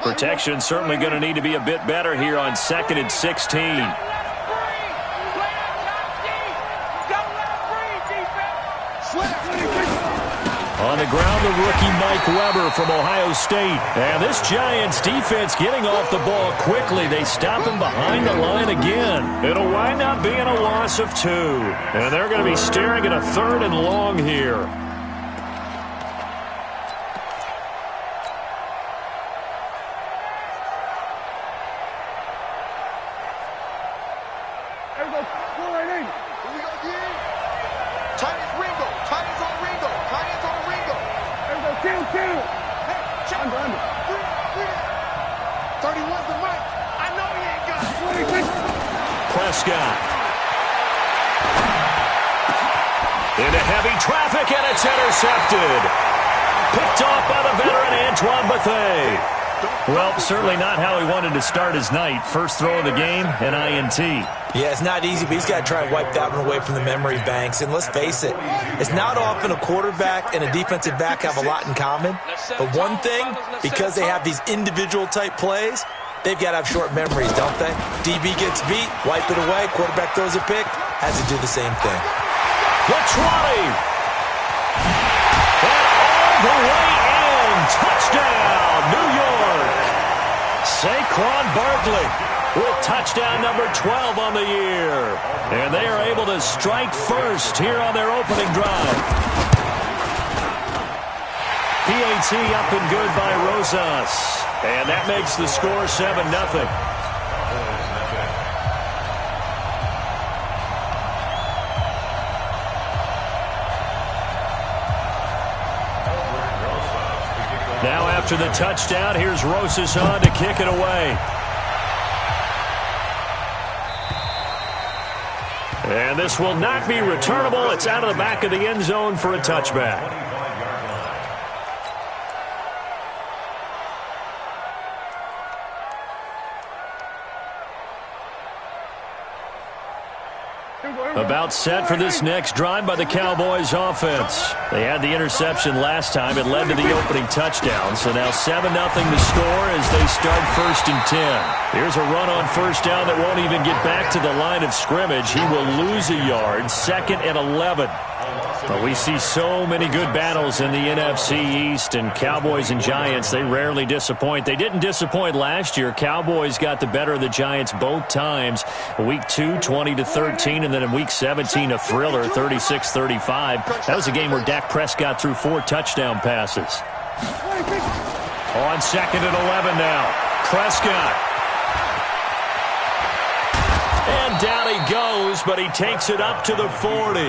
Protection certainly going to need to be a bit better here on 2nd and 16. On the ground, the rookie Mike Weber from Ohio State. And this Giants defense getting off the ball quickly. They stop him behind the line again. It'll wind up being a loss of 2. And they're going to be staring at a 3rd and long here. Into heavy traffic, and it's intercepted. Picked off by the veteran Antoine Bethea. Well, certainly not how he wanted to start his night. First throw of the game, an INT. Yeah, it's not easy, but he's got to try and wipe that one away from the memory banks. And let's face it, it's not often a quarterback and a defensive back have a lot in common. But one thing, because they have these individual type plays, they've got to have short memories, don't they? DB gets beat, wipe it away, quarterback throws a pick, has to do the same thing. The 20. And all the way in. Touchdown, New York. Saquon Barkley with touchdown number 12 on the year. And they are able to strike first here on their opening drive. PAT up and good by Rosas. And that makes the score 7-0. Now after the touchdown, here's Rosas on to kick it away. And this will not be returnable. It's out of the back of the end zone for a touchback. About set for this next drive by the Cowboys offense. They had the interception last time. It led to the opening touchdown. So now 7-0 to score as they start 1st and 10. Here's a run on 1st down that won't even get back to the line of scrimmage. He will lose a yard. 2nd and 11. But we see so many good battles in the NFC East, and Cowboys and Giants, they rarely disappoint. They didn't disappoint last year. Cowboys got the better of the Giants both times. Week 2, 20-13, and then in Week 17, a thriller, 36-35. That was a game where Dak Prescott threw 4 touchdown passes. On 2nd and 11 now. Prescott. And down he goes, but he takes it up to the 40.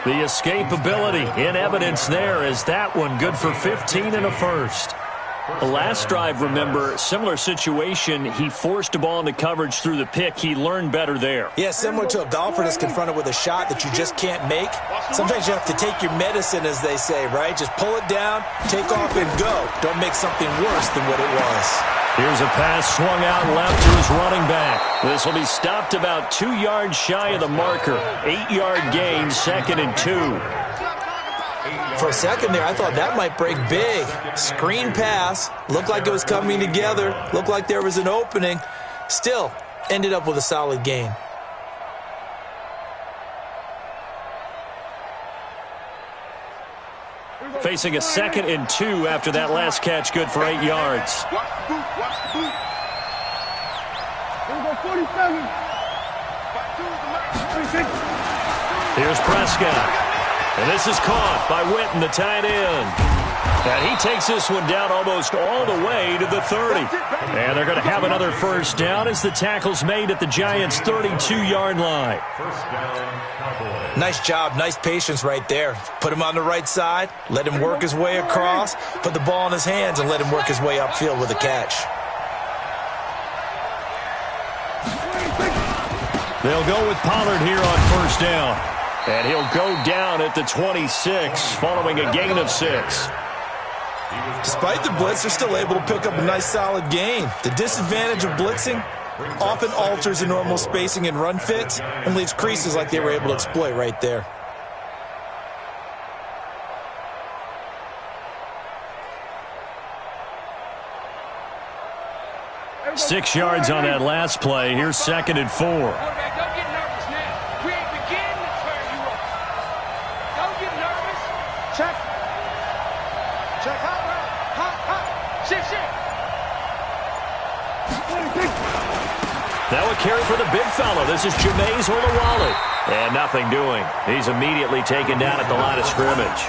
The escapability in evidence there is that one good for 15 and a first. The last drive, remember, similar situation. He forced a ball into coverage through the pick. He learned better there. Yeah, similar to a golfer that's confronted with a shot that you just can't make. Sometimes you have to take your medicine, as they say, right? Just pull it down, take off, and go. Don't make something worse than what it was. Here's a pass swung out left to his running back. This will be stopped about 2 yards shy of the marker. 8-yard gain, 2nd and 2. For a second there, I thought that might break big. Screen pass. Looked like it was coming together. Looked like there was an opening. Still, ended up with a solid gain. Facing a 2nd and 2 after that last catch, good for 8 yards. Here's Prescott. And this is caught by Witten, the tight end. And he takes this one down almost all the way to the 30. And they're going to have another 1st down as the tackle's made at the Giants' 32-yard line. Nice job, nice patience right there. Put him on the right side, let him work his way across, put the ball in his hands, and let him work his way upfield with a catch. They'll go with Pollard here on 1st down. And he'll go down at the 26 following a gain of 6. Despite the blitz, they're still able to pick up a nice solid gain. The disadvantage of blitzing often alters the normal spacing and run fits and leaves creases like they were able to exploit right there. 6 yards on that last play. Here's 2nd and 4. Quarterback, don't get nervous now. We ain't beginning to turn you up. Don't get nervous. Check. Check. Hot. Shit. That would carry for the big fella. This is Jameis Olawale. And nothing doing. He's immediately taken down at the line of scrimmage.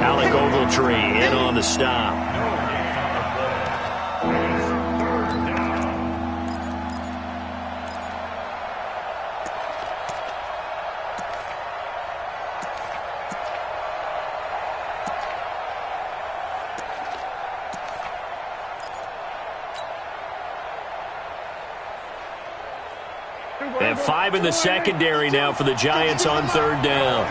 Alec Ogletree in on the stop. And 5 in the secondary now for the Giants on 3rd down.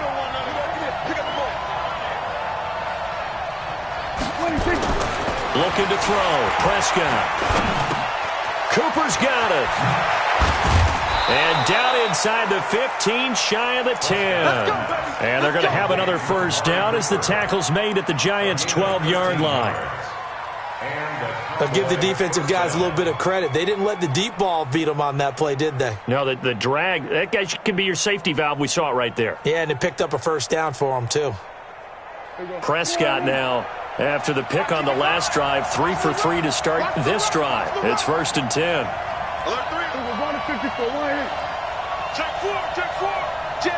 Looking to throw. Prescott. Cooper's got it. And down inside the 15, shy of the 10. And they're going to have another first down as the tackle's made at the Giants' 12-yard line. I'll give the defensive guys a little bit of credit. They didn't let the deep ball beat them on that play, did they? No, the drag, that guy can be your safety valve. We saw it right there. Yeah, and it picked up a first down for them, too. Prescott now, after the pick on the last drive, 3 for 3 to start this drive. It's 1st and 10. Alert 3. Check 4. Jim.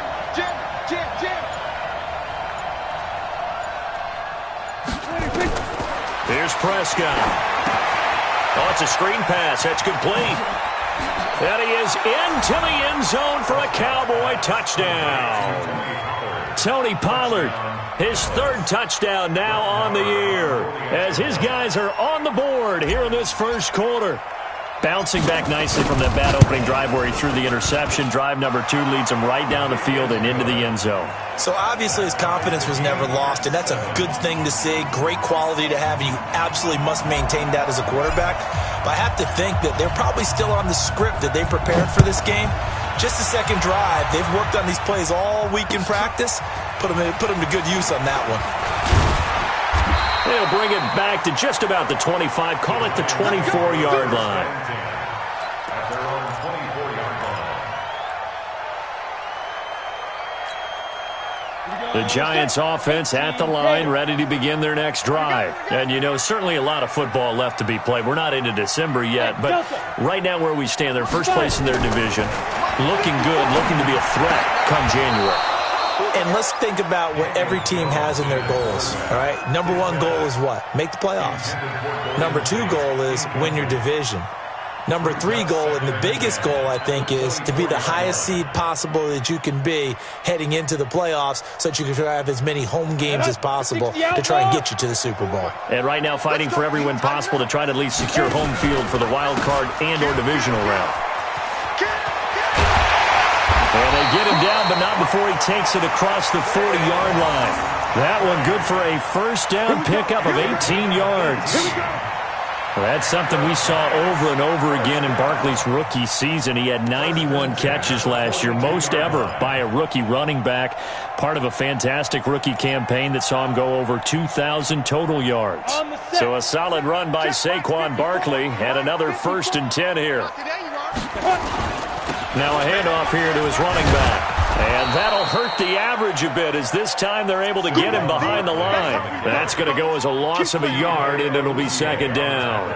Here's Prescott. Oh, it's a screen pass. That's complete. And he is into the end zone for a Cowboy touchdown. Tony Pollard, his 3rd touchdown now on the year, as his guys are on the board here in this first quarter. Bouncing back nicely from that bad opening drive where he threw the interception. Drive number 2 leads him right down the field and into the end zone. So obviously his confidence was never lost, and that's a good thing to see. Great quality to have, and you absolutely must maintain that as a quarterback. But I have to think that they're probably still on the script that they prepared for this game. Just the second drive. They've worked on these plays all week in practice. Put them to good use on that one. They'll bring it back to just about the 25. Call it the 24-yard line. The Giants offense at the line, ready to begin their next drive. And, you know, certainly a lot of football left to be played. We're not into December yet, but right now where we stand, they're first place in their division. Looking good, looking to be a threat come January. And let's think about what every team has in their goals, all right? Number 1 goal is what? Make the playoffs. Number 2 goal is win your division. Number 3 goal, and the biggest goal, I think, is to be the highest seed possible that you can be heading into the playoffs so that you can have as many home games as possible to try and get you to the Super Bowl. And right now fighting for every win possible to try to at least secure home field for the wild card and or divisional round. And they get him down, but not before he takes it across the 40-yard line. That one good for a first down pickup of 18 yards. Well, that's something we saw over and over again in Barkley's rookie season. He had 91 catches last year, most ever by a rookie running back, part of a fantastic rookie campaign that saw him go over 2,000 total yards. So a solid run by Saquon Barkley, and another 1st and 10 here. Now a handoff here to his running back. And that'll hurt the average a bit as this time they're able to get him behind the line. That's going to go as a loss of a yard, and it'll be 2nd down.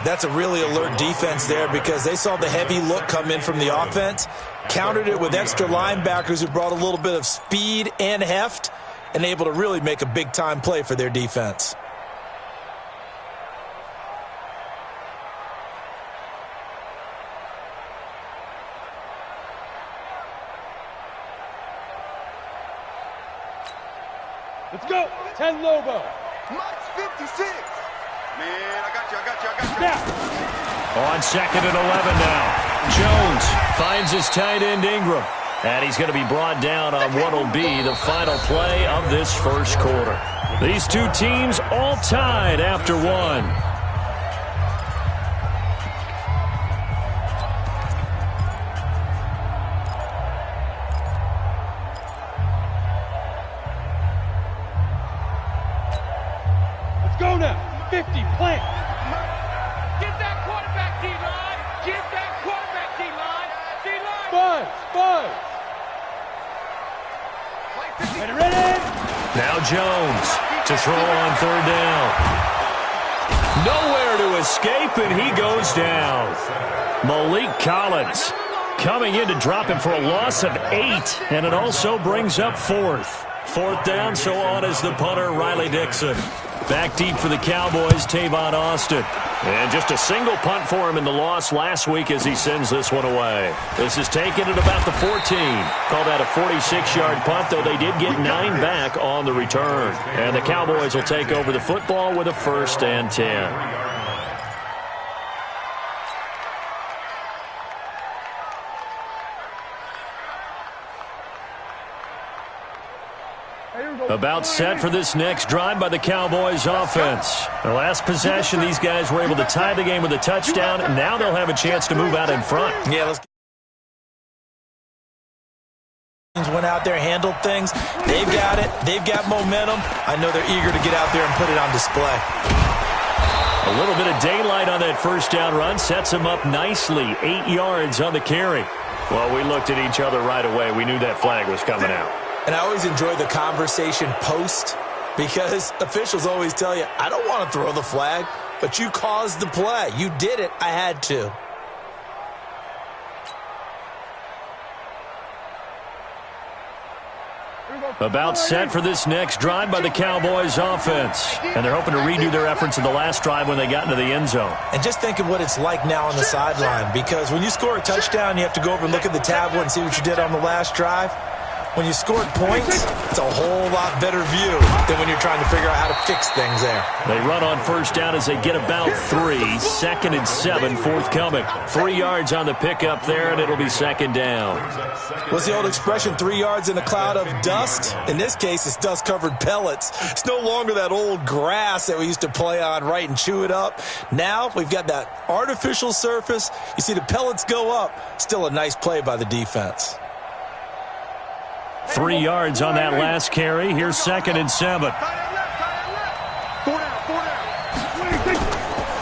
That's a really alert defense there because they saw the heavy look come in from the offense, countered it with extra linebackers who brought a little bit of speed and heft, and able to really make a big-time play for their defense. Let's go. 10 Lobo. Mike's 56. Man, I got you. Snap. On 2nd and 11 now. Jones finds his tight end Ingram. And he's going to be brought down on what will be the final play of this first quarter. These two teams all tied after 1. Go now. 50, plant. Get that quarterback. Buzz. Ready? Now Jones to throw on third down. Nowhere to escape, and he goes down. Malik Collins coming in to drop him for a loss of 8, and it also brings up fourth. Fourth down, so on is the punter, Riley Dixon. Back deep for the Cowboys, Tavon Austin. And just a single punt for him in the loss last week as he sends this one away. This is taken at about the 14. Call that a 46-yard punt, though they did get 9 back on the return. And the Cowboys will take over the football with a 1st and 10. About set for this next drive by the Cowboys offense. The last possession, these guys were able to tie the game with a touchdown, and now they'll have a chance to move out in front. Yeah, let's went out there, handled things. They've got it. They've got momentum. I know they're eager to get out there and put it on display. A little bit of daylight on that first down run sets him up nicely. 8 yards on the carry. Well, we looked at each other right away. We knew that flag was coming out. And I always enjoy the conversation post because officials always tell you, I don't want to throw the flag, but you caused the play. You did it. I had to. About set for this next drive by the Cowboys offense. And they're hoping to redo their efforts in the last drive when they got into the end zone. And just think of what it's like now on the sideline, because when you score a touchdown, you have to go over and look at the tablet and see what you did on the last drive. When you scored points, it's a whole lot better view than when you're trying to figure out how to fix things there. They run on first down as they get about 3. 2nd and 7 forthcoming. 3 yards on the pickup there, and it'll be 2nd down. What's the old expression, 3 yards in a cloud of dust? In this case, it's dust-covered pellets. It's no longer that old grass that we used to play on, right, and chew it up. Now we've got that artificial surface. You see the pellets go up. Still a nice play by the defense. 3 yards on that last carry. Here's 2nd and 7.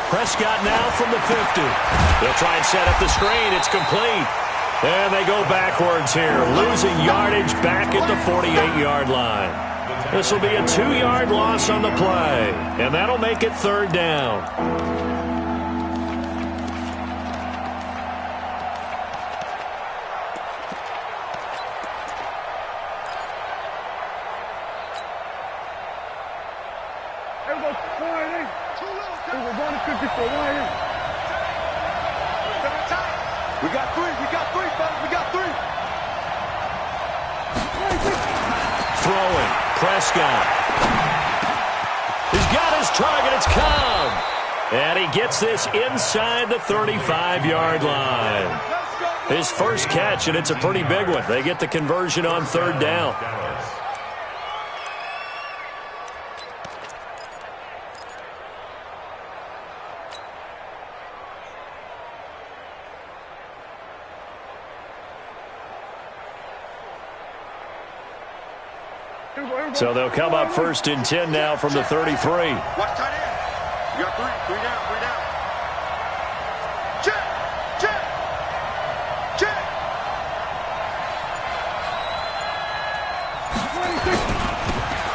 Prescott now from the 50. They'll try and set up the screen. It's complete. And they go backwards here, losing yardage back at the 48-yard line. This will be a 2-yard loss on the play, and that'll make it 3rd down. We got 3, fellas, we got 3. Throwing, Prescott. He's got his target, it's Cobb. And he gets this inside the 35-yard line. His first catch, and it's a pretty big one. They get the conversion on 3rd down. So they'll come up 1st and 10 now from the 33. Watch tight end. We got 3 down. Check.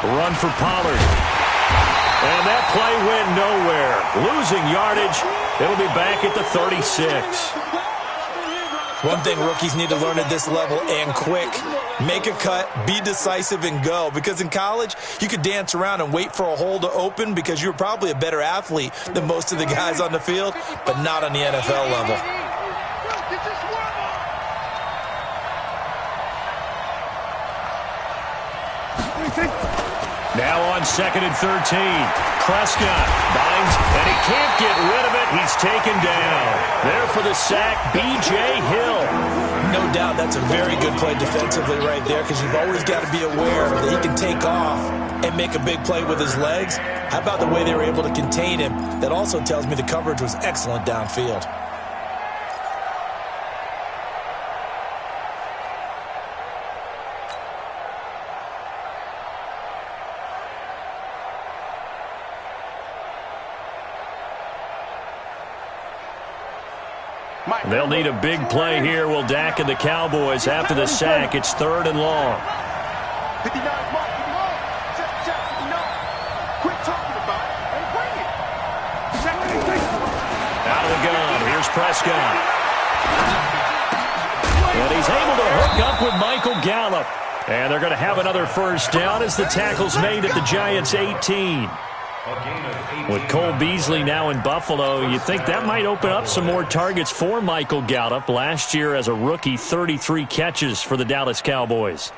Run for Pollard. And that play went nowhere. Losing yardage. It'll be back at the 36. One thing rookies need to learn at this level, and quick, make a cut, be decisive, and go. Because in college, you could dance around and wait for a hole to open because you're probably a better athlete than most of the guys on the field, but not on the NFL level. Now on 2nd and 13. Prescott binds, and he can't get rid of it. He's taken down. There for the sack, B.J. Hill. No doubt that's a very good play defensively right there, because you've always got to be aware that he can take off and make a big play with his legs. How about the way they were able to contain him? That also tells me the coverage was excellent downfield. They'll need a big play here. Will Dak and the Cowboys after the sack. It's 3rd and long. 59, Mark, 59. Check, 59. Quit talking about it and bring it. Out of the gun. Here's Prescott. And he's able to hook up with Michael Gallup. And they're going to have another first down as the tackle's made at the Giants' 18. With Cole Beasley now in Buffalo, you think that might open up some more targets for Michael Gallup. Last year as a rookie, 33 catches for the Dallas Cowboys.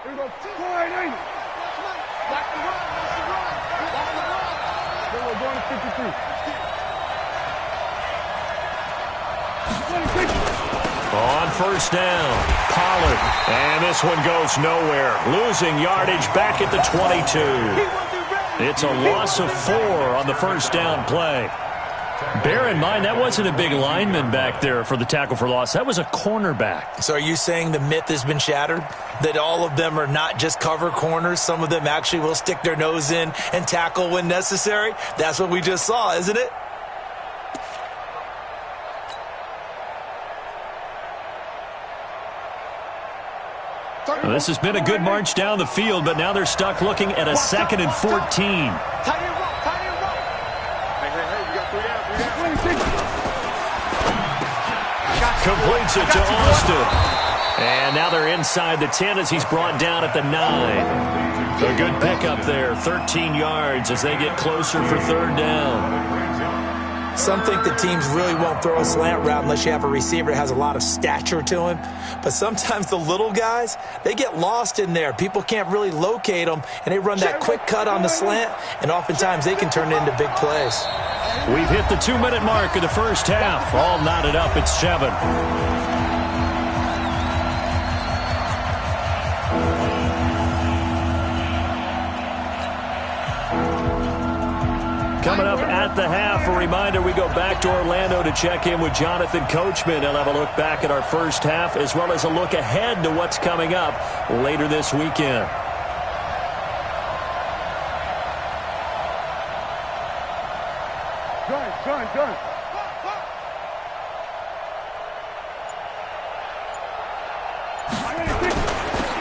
Here we go. Then we're going to 53. On first down, Pollard. And this one goes nowhere. Losing yardage back at the 22. It's a loss of 4 on the first down play. Bear in mind, that wasn't a big lineman back there for the tackle for loss. That was a cornerback. So are you saying the myth has been shattered? That all of them are not just cover corners? Some of them actually will stick their nose in and tackle when necessary? That's what we just saw, isn't it? Well, this has been a good march down the field, but now they're stuck looking at a 2nd and 14. Hey, we got 3 down. Completes it to Austin. And now they're inside the 10 as he's brought down at the 9. A good pickup there, 13 yards as they get closer for 3rd down. Some think that teams really won't throw a slant route unless you have a receiver that has a lot of stature to him. But sometimes the little guys, they get lost in there. People can't really locate them, and they run that quick cut on the slant, and oftentimes they can turn it into big plays. We've hit the 2-minute mark of the first half. All knotted up at 7. Coming up at the half, a reminder, we go back to Orlando to check in with Jonathan Coachman. He'll have a look back at our first half as well as a look ahead to what's coming up later this weekend. Done.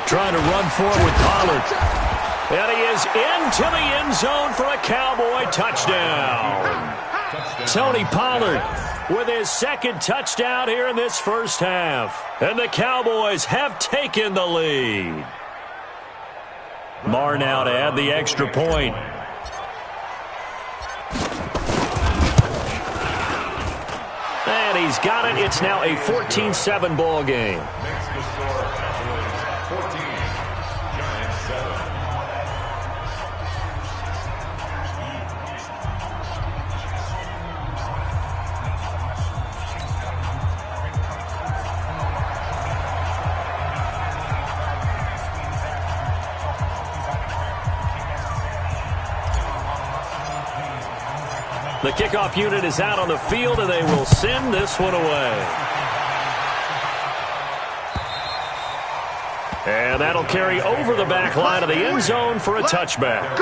Trying to run forward with Pollard. And he is into the end zone for a Cowboy touchdown. Tony Pollard with his 2nd touchdown here in this first half. And the Cowboys have taken the lead. Marr now to add the extra point. And he's got it. It's now a 14-7 ball game. The kickoff unit is out on the field, and they will send this one away. And that'll carry over the back line of the end zone for a touchback.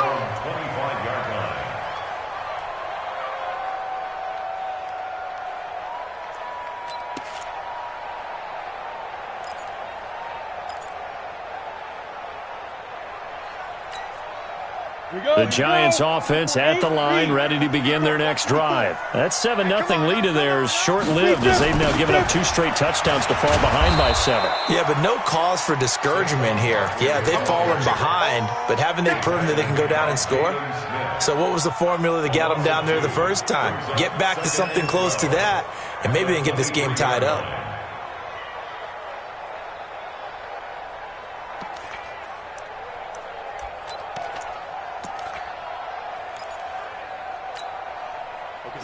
The Giants offense at the line, ready to begin their next drive. That 7-0 lead of theirs short-lived as they've now given up 2 straight touchdowns to fall behind by 7. Yeah, but no cause for discouragement here. Yeah, they've fallen behind, but haven't they proven that they can go down and score? So what was the formula that got them down there the first time? Get back to something close to that, and maybe they can get this game tied up.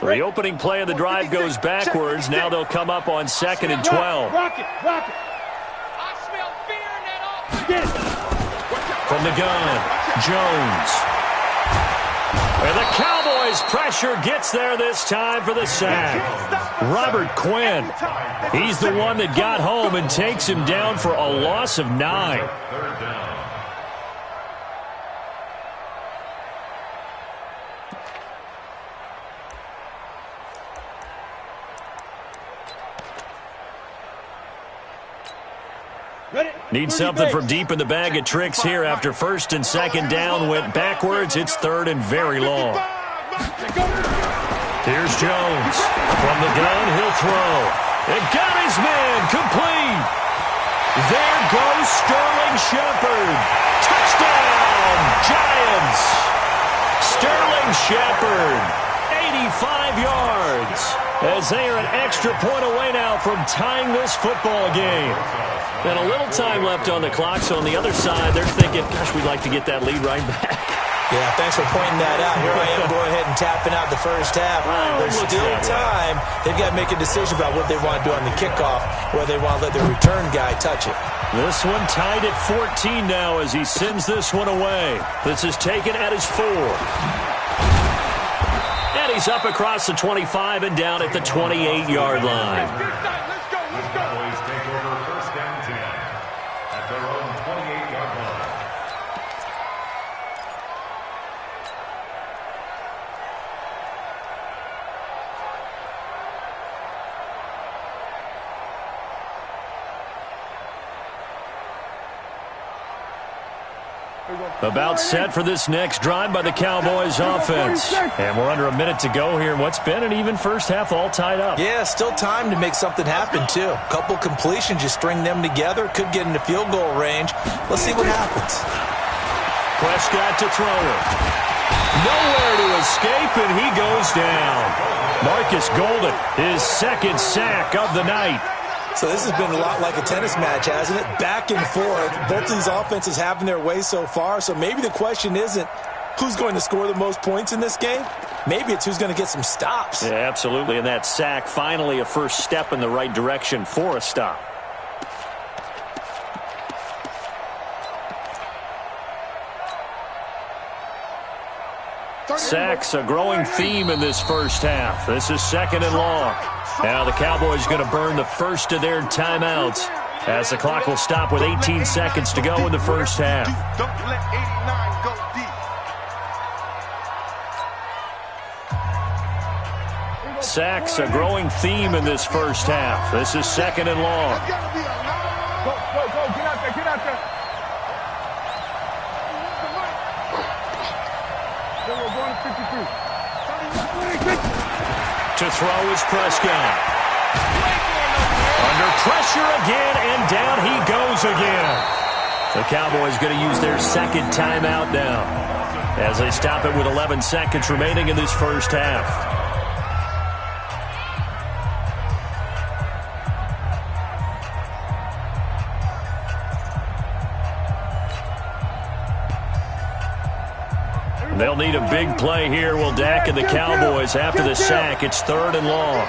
The opening play of the drive goes backwards. Now they'll come up on 2nd and 12. Rock it. I smell fear in that offense. From the gun, Jones. And the Cowboys' pressure gets there this time for the sack. Robert Quinn. He's the one that got home and takes him down for a loss of 9. Need something from deep in the bag of tricks here after first and second down went backwards. It's third and very long. Here's Jones. From the gun, he'll throw. And got his man complete. There goes Sterling Shepard. Touchdown, Giants. Sterling Shepard, 85 yards. As they are an extra point away now from tying this football game. And a little time left on the clock, so on the other side, they're thinking, gosh, we'd like to get that lead right back. Yeah, thanks for pointing that out. Here I am, go ahead and tapping out the first half. There's still time. They've got to make a decision about what they want to do on the kickoff, whether they want to let the return guy touch it. This one tied at 14 now as he sends this one away. This is taken at his 4. And he's up across the 25 and down at the 28-yard line. Cowboys take over first down 10 at their own 28-yard line. About set for this next drive by the Cowboys offense. And we're under a minute to go here in what's been an even first half, all tied up. Yeah, still time to make something happen, too. A couple completions, you string them together, could get into field goal range. Let's see what happens. Prescott to throw it. Nowhere to escape, and he goes down. Marcus Golden, his second sack of the night. So this has been a lot like a tennis match, hasn't it? Back and forth. Both of these offenses having their way so far. So maybe the question isn't who's going to score the most points in this game. Maybe it's who's going to get some stops. Yeah, absolutely. And that sack, finally a first step in the right direction for a stop. Sacks, a growing theme in this first half. This is second and long. Now the Cowboys going to burn the first of their timeouts as the clock will stop with 18 seconds to go in the first half. Don't let 89 go deep. Sacks, a growing theme in this first half. This is second and long. Go, get out there, get out there. We're going to 53. To throw is Prescott. Under pressure again, and down he goes again. The Cowboys going to use their second timeout now as they stop it with 11 seconds remaining in this first half. They'll need a big play here, will Dak and the Cowboys after the sack. It's third and long.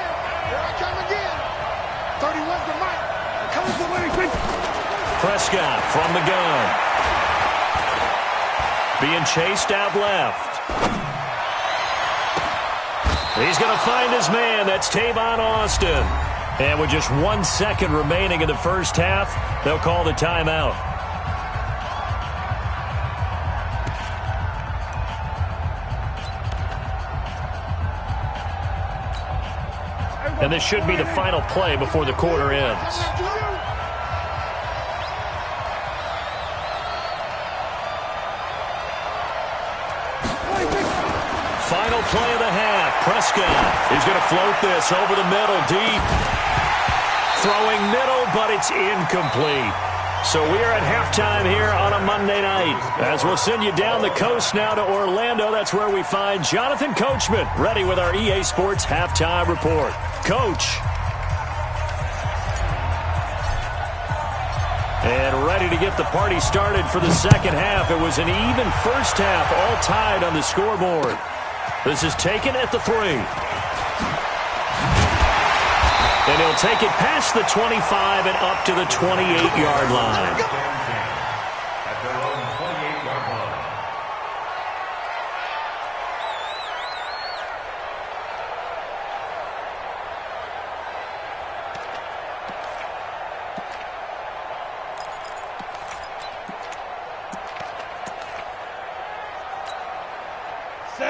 Prescott from the gun. Being chased out left. He's going to find his man. That's Tavon Austin. And with just 1 second remaining in the first half, they'll call the timeout. And this should be the final play before the quarter ends. Final play of the half. Prescott is going to float this over the middle, deep. Throwing middle, but it's incomplete. So we are at halftime here on a Monday night. As we'll send you down the coast now to Orlando, that's where we find Jonathan Coachman, ready with our EA Sports Halftime Report. Coach. And ready to get the party started for the second half. It was an even first half, all tied on the scoreboard. This is taken at the 3. And he'll take it past the 25 and up to the 28-yard line. At their own 28-yard line.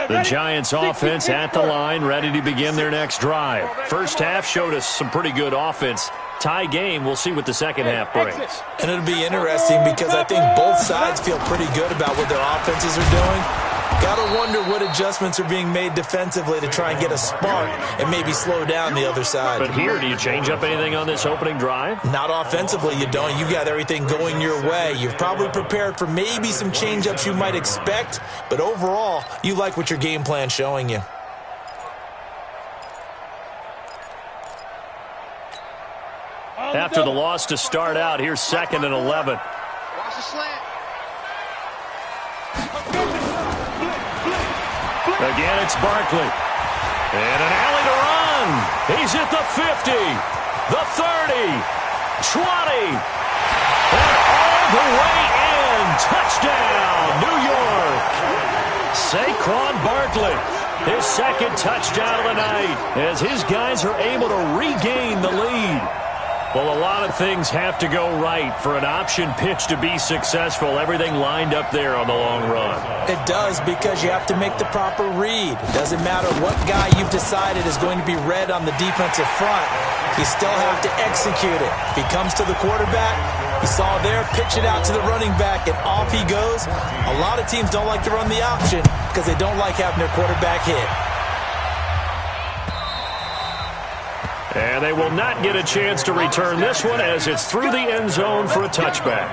The Giants offense at the line, ready to begin their next drive. First half showed us some pretty good offense. Tie game. We'll see what the second half brings. And it'll be interesting because I think both sides feel pretty good about what their offenses are doing. Gotta wonder what adjustments are being made defensively to try and get a spark and maybe slow down the other side. But here, do you change up anything on this opening drive? Not offensively, you don't. You got everything going your way. You've probably prepared for maybe some change-ups you might expect, but overall, you like what your game plan's showing you. After the loss to start out, here's 2nd and 11. Watch the slant. Again, it's Barkley. And an alley to run. He's at the 50, the 30, 20, and all the way in. Touchdown, New York. Saquon Barkley, his 2nd touchdown of the night, as his guys are able to regain the lead. Well, a lot of things have to go right for an option pitch to be successful. Everything lined up there on the long run. It does, because you have to make the proper read. It doesn't matter what guy you've decided is going to be read on the defensive front. You still have to execute it. If he comes to the quarterback, you saw there, pitch it out to the running back, and off he goes. A lot of teams don't like to run the option because they don't like having their quarterback hit. And they will not get a chance to return this one as it's through the end zone for a touchback.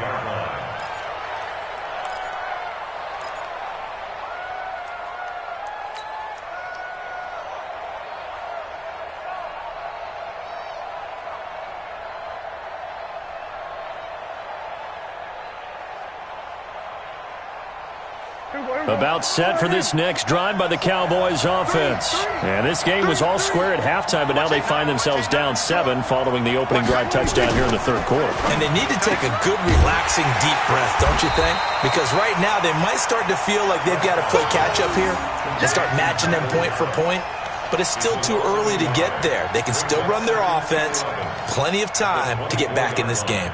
About set for this next drive by the Cowboys offense. And this game was all square at halftime, but now they find themselves down 7 following the opening drive touchdown here in the 3rd quarter. And they need to take a good, relaxing, deep breath, don't you think? Because right now they might start to feel like they've got to play catch-up here and start matching them point for point. But it's still too early to get there. They can still run their offense. Plenty of time to get back in this game.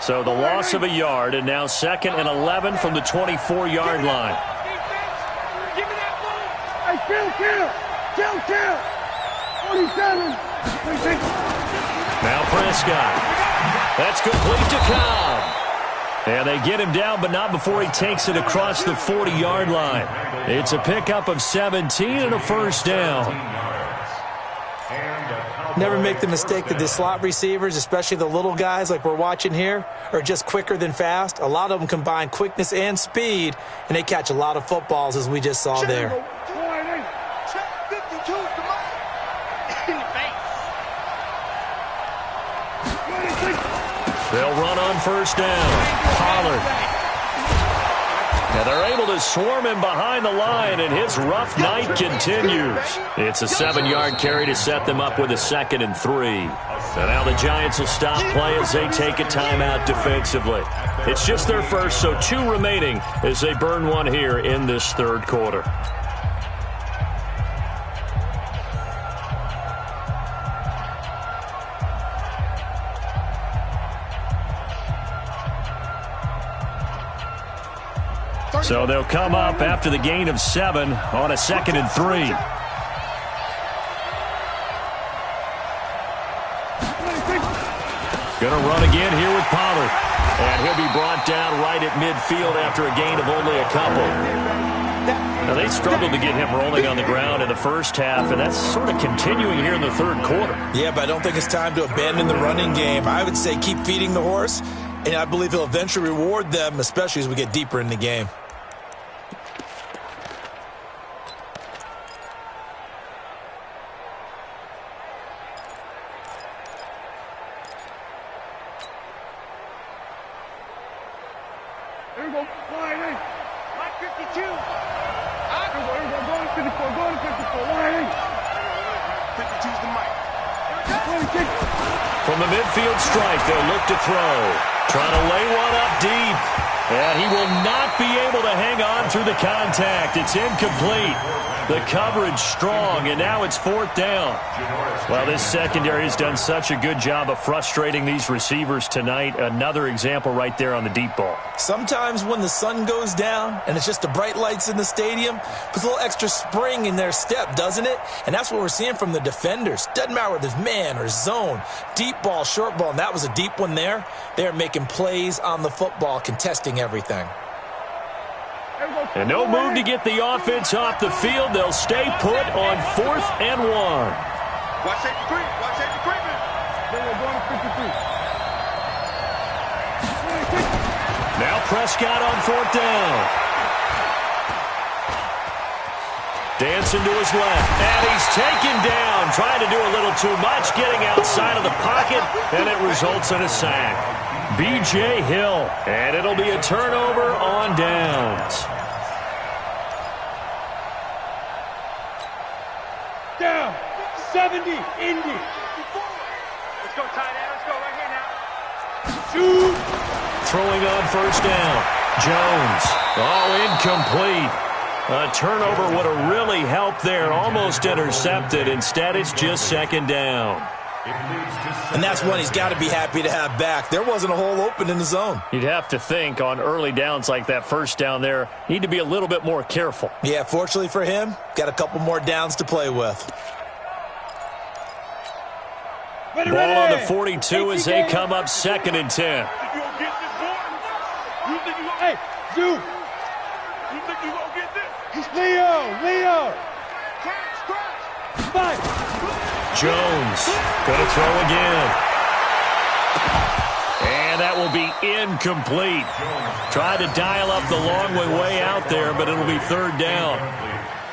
So the loss of a yard, and now 2nd and 11 from the 24-yard line. Give me that ball. Hey, kill. 47. Now Prescott. That's complete to Cobb. And they get him down, but not before he takes it across the 40-yard line. It's a pickup of 17 and a first down. Never make the mistake that the slot receivers, especially the little guys like we're watching here, are just quicker than fast. A lot of them combine quickness and speed, and they catch a lot of footballs, as we just saw there. They'll run on first down. Pollard. And they're able to swarm him behind the line, and his rough night continues. It's a 7-yard carry to set them up with a 2nd and 3. And now the Giants will stop play as they take a timeout defensively. It's just their first, so 2 remaining as they burn one here in this 3rd quarter. So they'll come up after the gain of 7 on a 2nd and 3. Going to run again here with Pollard. And he'll be brought down right at midfield after a gain of only a couple. Now, they struggled to get him rolling on the ground in the first half, and that's sort of continuing here in the 3rd quarter. Yeah, but I don't think it's time to abandon the running game. I would say keep feeding the horse, and I believe he'll eventually reward them, especially as we get deeper in the game. There we go. Line in. Line 52. There we go. Go to 54. Go to 54. Line in. 52's the mic. From the midfield strike, they'll look to throw. Trying to lay one up deep. And he will not be able to hang on through the contact. It's incomplete. The coverage strong, and now it's 4th down. Well, this secondary has done such a good job of frustrating these receivers tonight. Another example right there on the deep ball. Sometimes when the sun goes down and it's just the bright lights in the stadium, puts a little extra spring in their step, doesn't it? And that's what we're seeing from the defenders. Doesn't matter whether it's man or zone, deep ball, short ball, and that was a deep one there. They're making plays on the football, contesting everything. And no move to get the offense off the field. They'll stay put on 4th and 1. Watch safety green. Watch safety green. They're going to 53. Now Prescott on 4th down. Dancing to his left. And he's taken down. Trying to do a little too much. Getting outside of the pocket. And it results in a sack. B.J. Hill. And it'll be a turnover on downs. Down. 70. Indy. Let's go, tight end. Let's go right here now. Shoot. Throwing on 1st down. Jones. Oh, incomplete. A turnover would have really helped there. Almost intercepted. Instead, it's just 2nd down. And that's one he's got to be happy to have back. There wasn't a hole open in the zone. You'd have to think on early downs like that 1st down there, need to be a little bit more careful. Yeah, fortunately for him, got a couple more downs to play with. Ball on the 42 as they come up 2nd and 10. Hey, Zoo. You think you gonna get this? Leo. Five. Jones going to throw again. And that will be incomplete. Tried to dial up the long way out there, but it'll be 3rd down.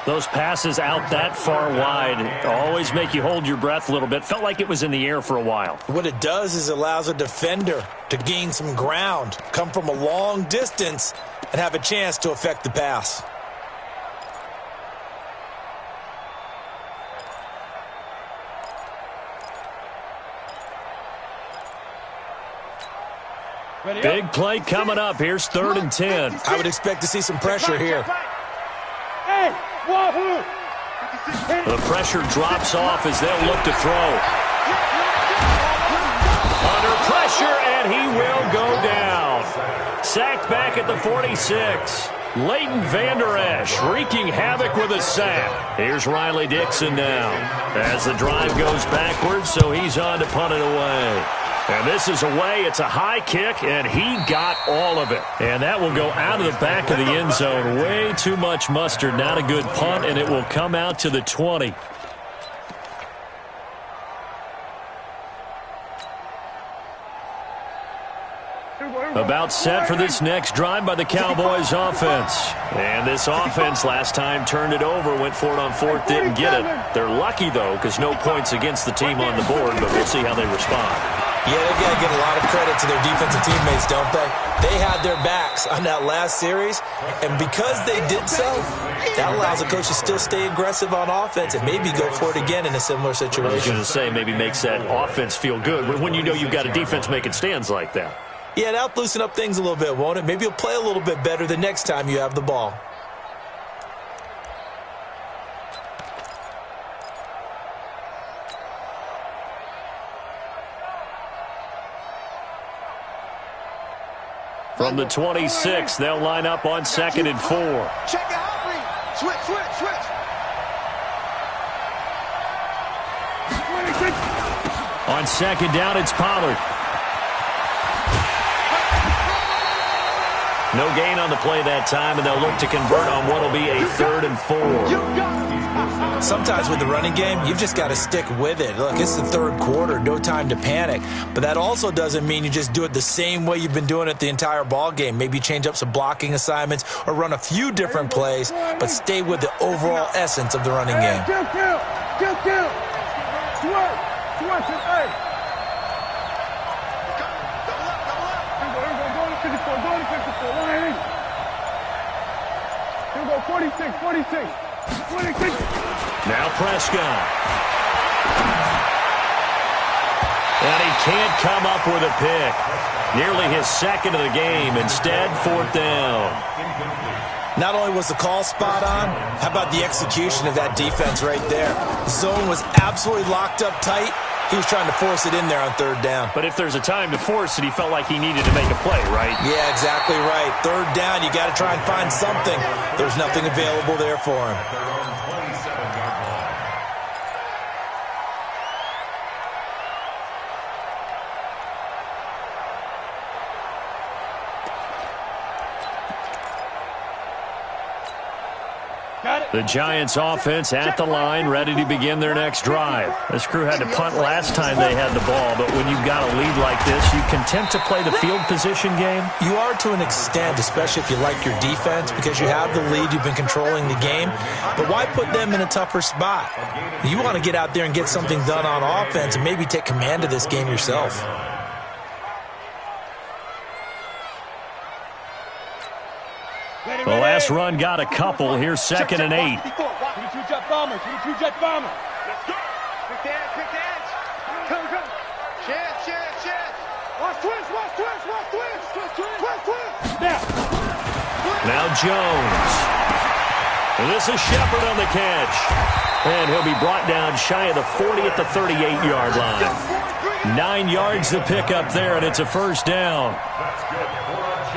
Those passes out that far wide always make you hold your breath a little bit. Felt like it was in the air for a while. What it does is it allows a defender to gain some ground, come from a long distance, and have a chance to affect the pass. Big play coming up. Here's 3rd and 10. I would expect to see some pressure here. Hey, Wahoo. The pressure drops off as they'll look to throw. Under pressure, and he will go down. Sacked back at the 46. Leighton Vander Esch wreaking havoc with a sack. Here's Riley Dixon now as the drive goes backwards, so he's on to punt it away. And this is away. It's a high kick, and he got all of it. And that will go out of the back of the end zone. Way too much mustard. Not a good punt, and it will come out to the 20. About set for this next drive by the Cowboys offense. And this offense last time turned it over, went for it on 4th, didn't get it. They're lucky, though, because no points against the team on the board, but we'll see how they respond. Yeah, they've got to give a lot of credit to their defensive teammates, don't they? They had their backs on that last series, and because they did so, that allows the coach to still stay aggressive on offense and maybe go for it again in a similar situation. I was going to say, maybe makes that offense feel good when you know you've got a defense making stands like that. Yeah, that'll loosen up things a little bit, won't it? Maybe you'll play a little bit better the next time you have the ball. From the 26, they'll line up on 2nd and 4. Check it out, read. Switch. On 2nd down, it's Pollard. No gain on the play that time, and they'll look to convert on what will be a 3rd and 4. Sometimes with the running game, you've just got to stick with it. Look, it's the 3rd quarter, no time to panic. But that also doesn't mean you just do it the same way you've been doing it the entire ball game. Maybe change up some blocking assignments or run a few different plays, but stay with the overall essence of the running game. Kill. Switch. Hey. Here we go, 46. Now Prescott. And he can't come up with a pick. Nearly his 2nd of the game. Instead, 4th down. Not only was the call spot on, how about the execution of that defense right there? The zone was absolutely locked up tight. He was trying to force it in there on third down. But if there's a time to force it, he felt like he needed to make a play, right? Yeah, exactly right. Third down, you got to try and find something. There's nothing available there for him. The Giants offense at the line, ready to begin their next drive. This crew had to punt last time they had the ball, but when you've got a lead like this, you content to play the field position game? You are to an extent, especially if you like your defense, because you have the lead, you've been controlling the game. But why put them in a tougher spot? You want to get out there and get something done on offense and maybe take command of this game yourself. The last run got a couple. Here's 2nd and 8. 22-jet bomber, 22-jet bomber. Let's go. Quick dance. Come. Chance. Watch twist. Now Jones. And this is Shepard on the catch. And he'll be brought down shy of the 40 at the 38-yard line. 9 yards to pick up there, and it's a first down.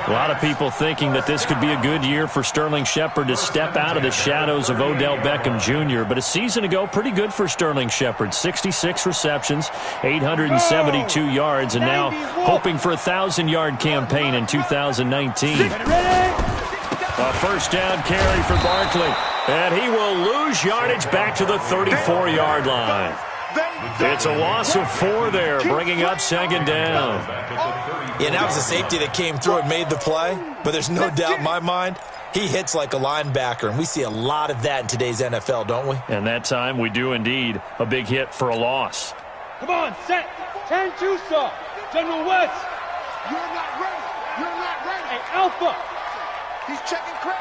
A lot of people thinking that this could be a good year for Sterling Shepard to step out of the shadows of Odell Beckham Jr. But a season ago, pretty good for Sterling Shepard. 66 receptions, 872 yards, and now hoping for a 1,000-yard campaign in 2019. A first down carry for Barkley. And he will lose yardage back to the 34-yard line. It's a loss of 4 there, bringing up 2nd down. Yeah, that was a safety that came through and made the play. But there's no doubt in my mind, he hits like a linebacker. And we see a lot of that in today's NFL, don't we? And that time we do indeed. A big hit for a loss. Come on, set. 10-2, sir. General West. You're not ready. Hey, Alpha. He's checking credit.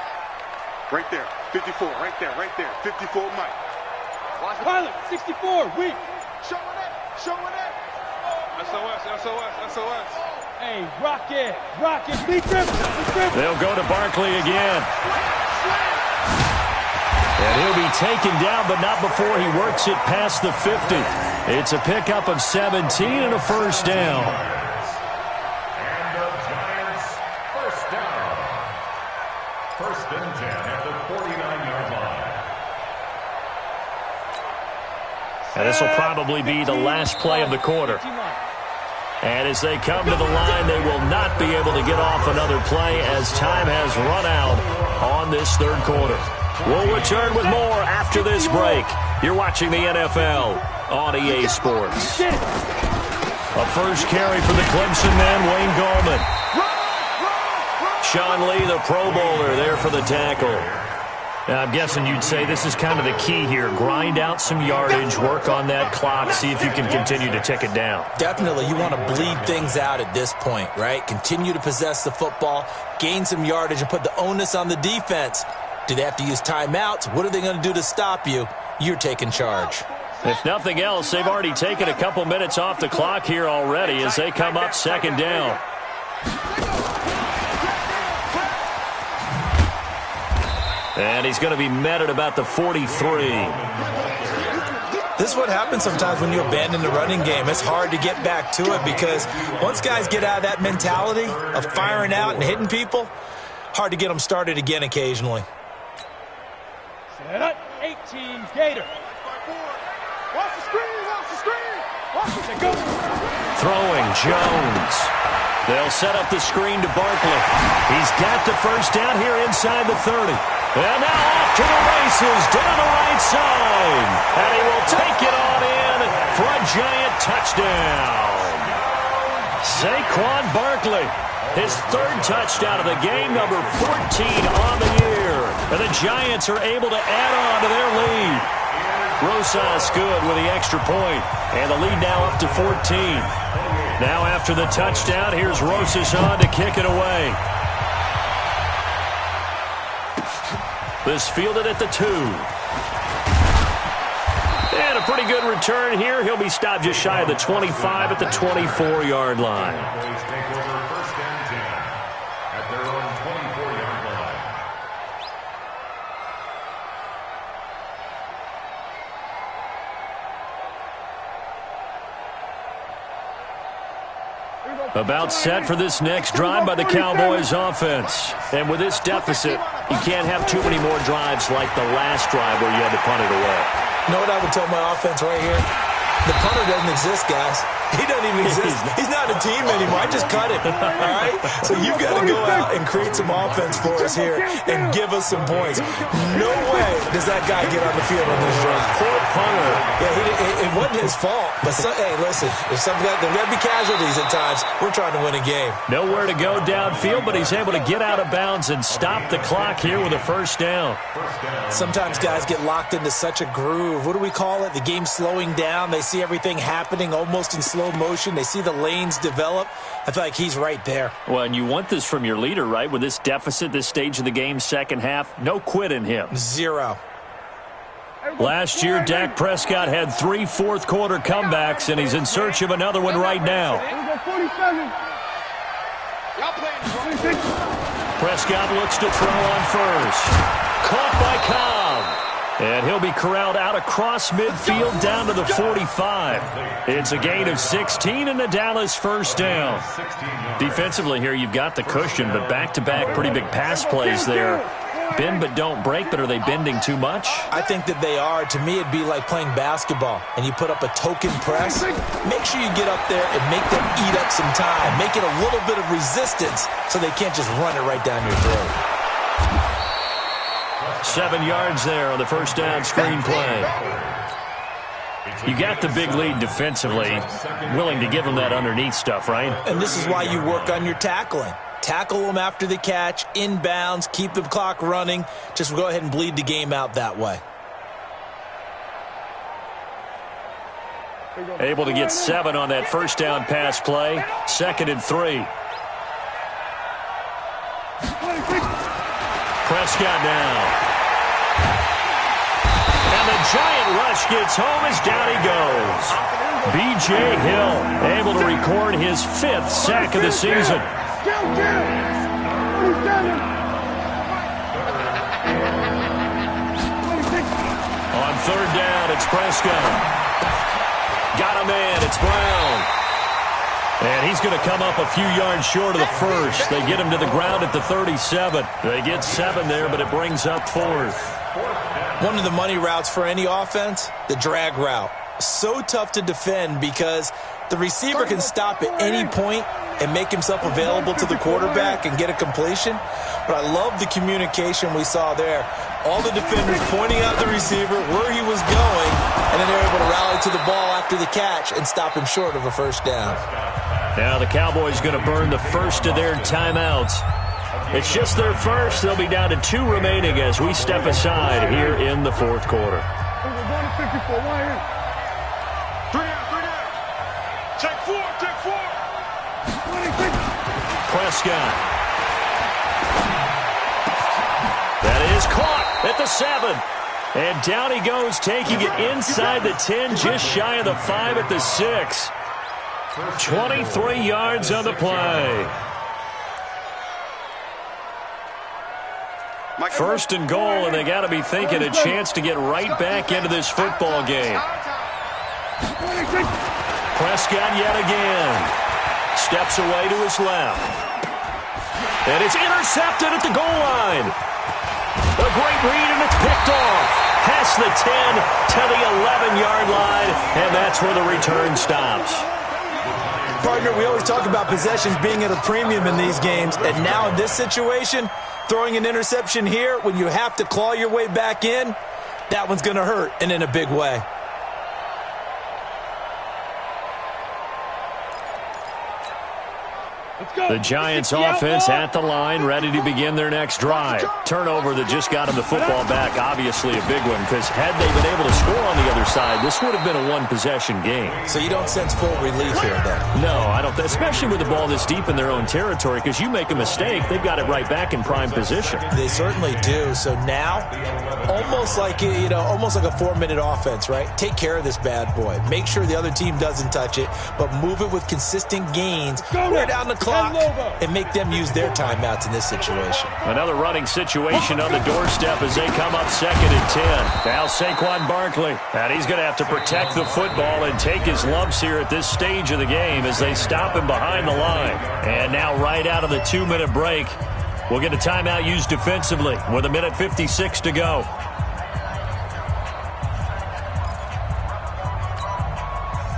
Right there. 54. Right there. 54 Mike. Pilot, 64, weak. Showing it. SOS. Hey, rocket, beat them. They'll go to Barkley again. And he'll be taken down, but not before he works it past the 50. It's a pickup of 17 and a first down. And the Giants first down. 1st and 10 at the 49-yard line. And this will probably be the last play of the quarter. And as they come to the line, they will not be able to get off another play as time has run out on this 3rd quarter. We'll return with more after this break. You're watching the NFL on EA Sports. A first carry for the Clemson man, Wayne Gallman. Sean Lee, the Pro Bowler, there for the tackle. Now, I'm guessing you'd say this is kind of the key here. Grind out some yardage, work on that clock, see if you can continue to tick it down. Definitely, you want to bleed things out at this point, right? Continue to possess the football, gain some yardage, and put the onus on the defense. Do they have to use timeouts? What are they going to do to stop you? You're taking charge. If nothing else, they've already taken a couple minutes off the clock here already as they come up 2nd down. And he's going to be met at about the 43. This is what happens sometimes when you abandon the running game. It's hard to get back to it because once guys get out of that mentality of firing out and hitting people, hard to get them started again occasionally. Set up, 18, Gator. Watch the screen. Go. Throwing Jones. They'll set up the screen to Barkley. He's got the first down here inside the 30. And now off to the races down the right side. And he will take it on in for a giant touchdown. Saquon Barkley, his 3rd touchdown of the game, number 14 on the year. And the Giants are able to add on to their lead. Rosas good with the extra point. And the lead now up to 14. Now after the touchdown, here's Rosas on to kick it away. This fielded at the 2. And a pretty good return here. He'll be stopped just shy of the 25 at the 24-yard line. About set for this next drive by the Cowboys offense. And with this deficit, you can't have too many more drives like the last drive where you had to punt it away. You know what I would tell my offense right here? The punter doesn't exist, guys. He doesn't even exist. He's not a team anymore. I just cut him, all right? So you've got to go out and create some offense for us here and give us some points. No way does that guy get on the field on this drive. Poor punter. Yeah, it wasn't his fault. But, hey, listen, if something there's got to be casualties at times. We're trying to win a game. Nowhere to go downfield, but he's able to get out of bounds and stop the clock here with a first down. Sometimes guys get locked into such a groove. What do we call it? The game's slowing down. They see everything happening almost in slow motion. They see the lanes develop. I feel like he's right there. Well, and you want this from your leader, right? With this deficit, this stage of the game, second half, no quit in him. Zero. Last year, Dak Prescott had 3 fourth-quarter comebacks, and he's in search of another one right now. Prescott looks to throw on first. Caught by Cobb. And he'll be corralled out across midfield down to the 45. It's a gain of 16 and the Dallas first down. Defensively here, you've got the cushion, but back-to-back pretty big pass plays there. Bend but don't break, but are they bending too much? I think that they are. To me, it'd be like playing basketball, and you put up a token press. Make sure you get up there and make them eat up some time. Make it a little bit of resistance so they can't just run it right down your throat. 7 yards there on the first down screen play. You got the big lead defensively. Willing to give them that underneath stuff, right? And this is why you work on your tackling. Tackle them after the catch, inbounds, keep the clock running. Just go ahead and bleed the game out that way. Able to get 7 on that first down pass play. 2nd and 3. Prescott now. And the giant rush gets home as down he goes. B.J. Hill able to record his 5th sack of the season. On 3rd down, it's Prescott. Got a man, it's Brown. And he's going to come up a few yards short of the first. They get him to the ground at the 37. They get 7 there, but it brings up 4th. One of the money routes for any offense, the drag route. So tough to defend because the receiver can stop at any point and make himself available to the quarterback and get a completion. But I love the communication we saw there. All the defenders pointing out the receiver, where he was going, and then they're able to rally to the ball after the catch and stop him short of a first down. Now the Cowboys going to burn the first of their timeouts. It's just their first. They'll be down to 2 remaining as we step aside here in the 4th quarter. Take 4. Prescott. That is caught at the 7. And down he goes, taking it inside the 10, just shy of the 5 at the 6. 23 yards on the play. 1st and goal, and they got to be thinking a chance to get right back into this football game. Prescott yet again. Steps away to his left. And it's intercepted at the goal line. A great read, and it's picked off. Past the 10 to the 11-yard line, and that's where the return stops. Partner, we always talk about possessions being at a premium in these games, and now in this situation, throwing an interception here when you have to claw your way back in, that one's going to hurt, and in a big way. The Giants offense at the line, ready to begin their next drive. Turnover that just got them the football back, obviously a big one, because had they been able to score on the other side, this would have been a one-possession game. So you don't sense full relief here, then? No, I don't, especially with the ball this deep in their own territory, because you make a mistake, they've got it right back in prime position. They certainly do. So now, almost like a 4-minute offense, right? Take care of this bad boy. Make sure the other team doesn't touch it, but move it with consistent gains. We're down the clock and make them use their timeouts in this situation. Another running situation on the doorstep as they come up 2nd and 10. Now Saquon Barkley. And he's going to have to protect the football and take his lumps here at this stage of the game as they stop him behind the line. And now right out of the 2-minute break, we'll get a timeout used defensively with 1:56 to go.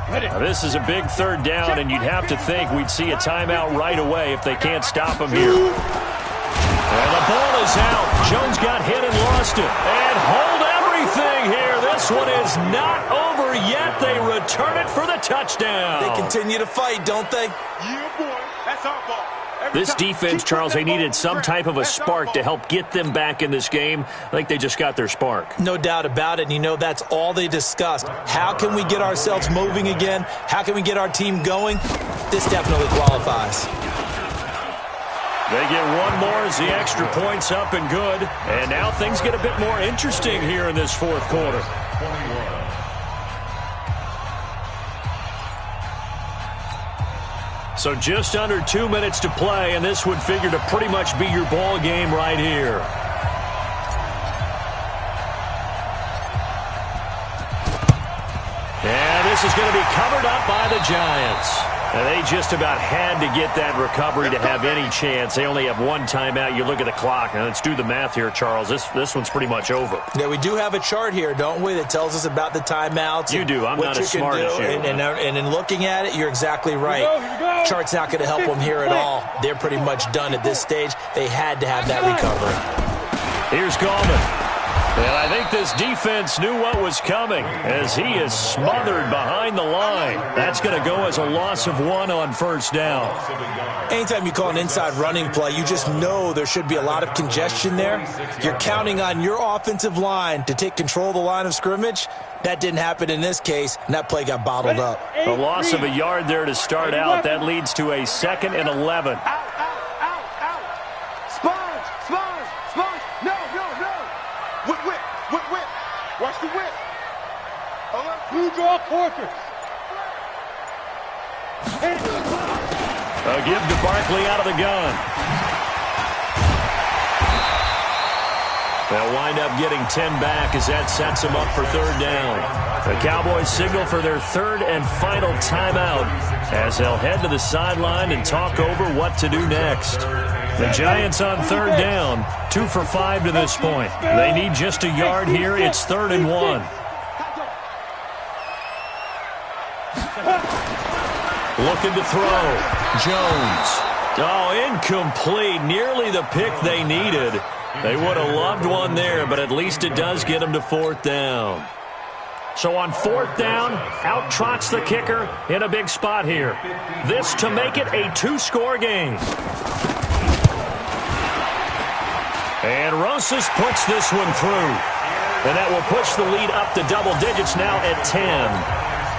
Now, this is a big 3rd down, and you'd have to think we'd see a timeout right away if they can't stop him here. And the ball is out. Jones got hit and lost it. And hold everything here. This one is not over yet. They return it for the touchdown. They continue to fight, don't they? Yeah, boy. That's our ball. This defense, Charles, they needed some type of a spark to help get them back in this game. I think they just got their spark. No doubt about it. And you know, that's all they discussed. How can we get ourselves moving again? How can we get our team going? This definitely qualifies. They get one more as the extra point's up and good. And now things get a bit more interesting here in this 4th quarter. 21. So just under 2 minutes to play, and this would figure to pretty much be your ball game right here. And this is going to be covered up by the Giants. And they just about had to get that recovery to have any chance. They only have one timeout. You look at the clock, and let's do the math here, Charles. This one's pretty much over. Yeah, we do have a chart here, don't we, that tells us about the timeouts. You do. I'm not as smart as you. And in looking at it, you're exactly right. Chart's not going to help them here at all. They're pretty much done at this stage. They had to have that recovery. Here's Gallman. And I think this defense knew what was coming as he is smothered behind the line. That's going to go as a loss of 1 on 1st down. Anytime you call an inside running play, you just know there should be a lot of congestion there. You're counting on your offensive line to take control of the line of scrimmage. That didn't happen in this case, and that play got bottled up. A loss of a yard there to start out. That leads to a 2nd and 11. Watch the whip. Blue draw Corker. A give to Barkley out of the gun. They'll wind up getting 10 back as that sets them up for 3rd down. The Cowboys signal for their 3rd and final timeout as they'll head to the sideline and talk over what to do next. The Giants on 3rd down, 2 for 5 to this point. They need just a yard here. It's 3rd and 1. Looking to throw. Jones. Oh, incomplete. Nearly the pick they needed. They would have loved one there, but at least it does get them to 4th down. So on 4th down, out trots the kicker in a big spot here. This to make it a 2-score game. And Rosas puts this one through. And that will push the lead up to double digits now at 10.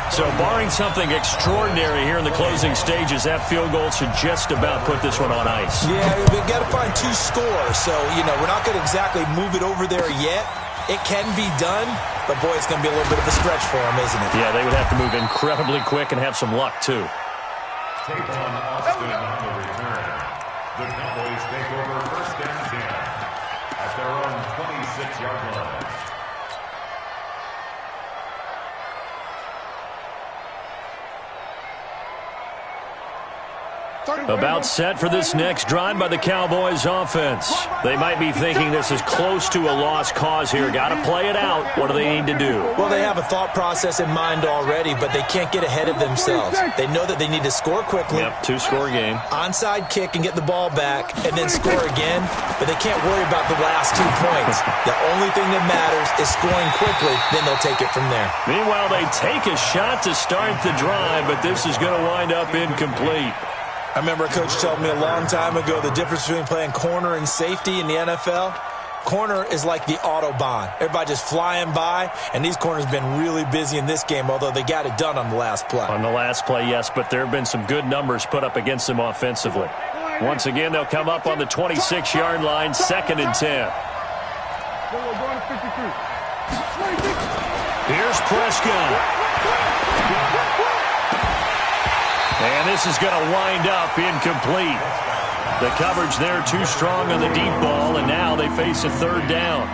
So barring something extraordinary here in the closing stages, that field goal should just about put this one on ice. Yeah, we've got to find 2 scores. So, you know, we're not going to exactly move it over there yet. It can be done, but, boy, it's going to be a little bit of a stretch for them, isn't it? Yeah, they would have to move incredibly quick and have some luck, too. Take on Austin on the return. The Cowboys take over 1st and 10 at their own 26-yard line. About set for this next drive by the Cowboys offense. They might be thinking this is close to a lost cause here. Got to play it out. What do they need to do? Well, they have a thought process in mind already, but they can't get ahead of themselves. They know that they need to score quickly. Yep, 2-score game. Onside kick and get the ball back and then score again, but they can't worry about the last 2 points. The only thing that matters is scoring quickly, then they'll take it from there. Meanwhile, they take a shot to start the drive, but this is going to wind up incomplete. I remember a coach told me a long time ago the difference between playing corner and safety in the NFL. Corner is like the Autobahn. Everybody just flying by, and these corners have been really busy in this game, although they got it done on the last play. On the last play, yes, but there have been some good numbers put up against them offensively. Once again, they'll come up on the 26-yard line, 2nd and 10. Here's Prescott. And this is going to wind up incomplete. The coverage there too strong on the deep ball, and now they face a third down.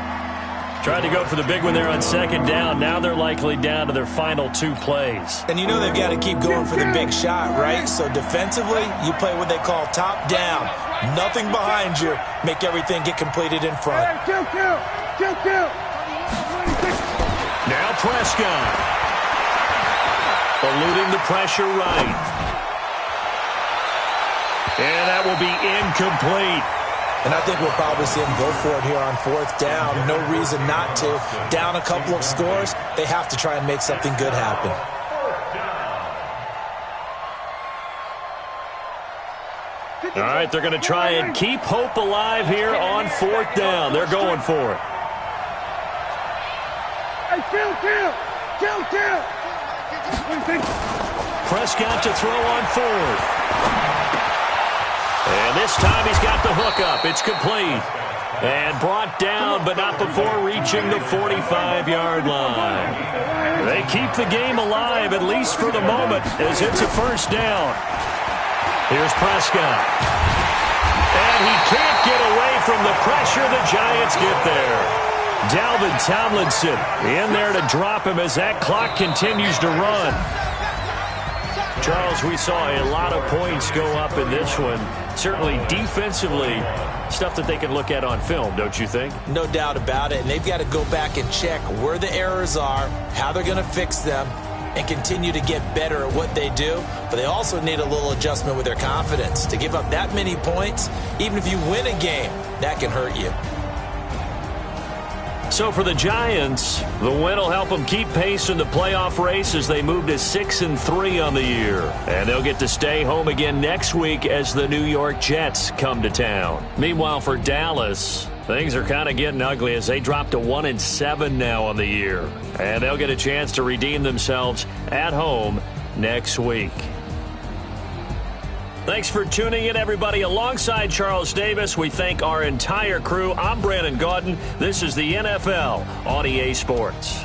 Tried to go for the big one there on second down. Now they're likely down to their final 2 plays. And you know they've got to keep going for the big shot, right? So defensively, you play what they call top down. Nothing behind you. Make everything get completed in front. Kill. Now Prescott. Eluding the pressure right. And that will be incomplete. And I think we'll probably see them go for it here on 4th down. No reason not to. Down a couple of scores, they have to try and make something good happen. All right, they're going to try and keep hope alive here on 4th down. They're going for it. Hey, kill. Prescott to throw on 4th. And this time he's got the hookup. It's complete. And brought down, but not before reaching the 45-yard line. They keep the game alive, at least for the moment, as it's a first down. Here's Prescott. And he can't get away from the pressure. The Giants get there. Dalvin Tomlinson in there to drop him as that clock continues to run. Charles, we saw a lot of points go up in this one. Certainly defensively, stuff that they can look at on film, don't you think? No doubt about it. And they've got to go back and check where the errors are, how they're going to fix them, and continue to get better at what they do. But they also need a little adjustment with their confidence. To give up that many points, even if you win a game, that can hurt you. So for the Giants, the win will help them keep pace in the playoff race as they move to 6-3 on the year. And they'll get to stay home again next week as the New York Jets come to town. Meanwhile, for Dallas, things are kind of getting ugly as they drop to 1-7 now on the year. And they'll get a chance to redeem themselves at home next week. Thanks for tuning in, everybody. Alongside Charles Davis, we thank our entire crew. I'm Brandon Gaudin. This is the NFL on EA Sports.